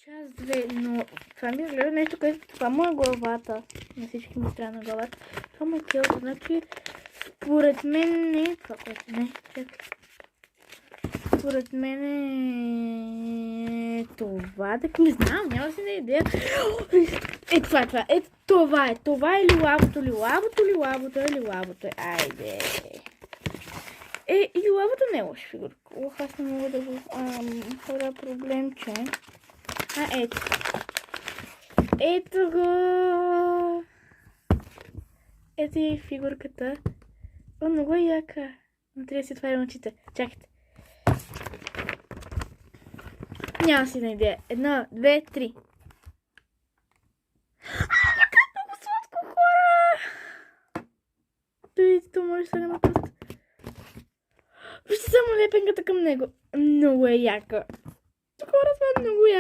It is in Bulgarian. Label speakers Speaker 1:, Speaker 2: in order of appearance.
Speaker 1: час, две, но това ми изглежда нещо, което това му е главата. На всички му трябва на главата. Това му е тялото, значи според мен не е това, което не. Чакай. Според мен е това, так не знам, няма си на идея. Е това. Това е. Това е ли лавото, или лавото. Айде. И лавото не е лоша фигурка. Ох, аз не мога да го... хора, проблем, че... ето. Ето го! Ето и фигурката. О, много е яка. Но трябва да си отварям очите. Чакайте. Няма си на идея. 1, 2, 3. Как много сладко, хора! Видите, то може да се напуска. Вижте само лепенката към него. Много е яка. Хора, това е много яка.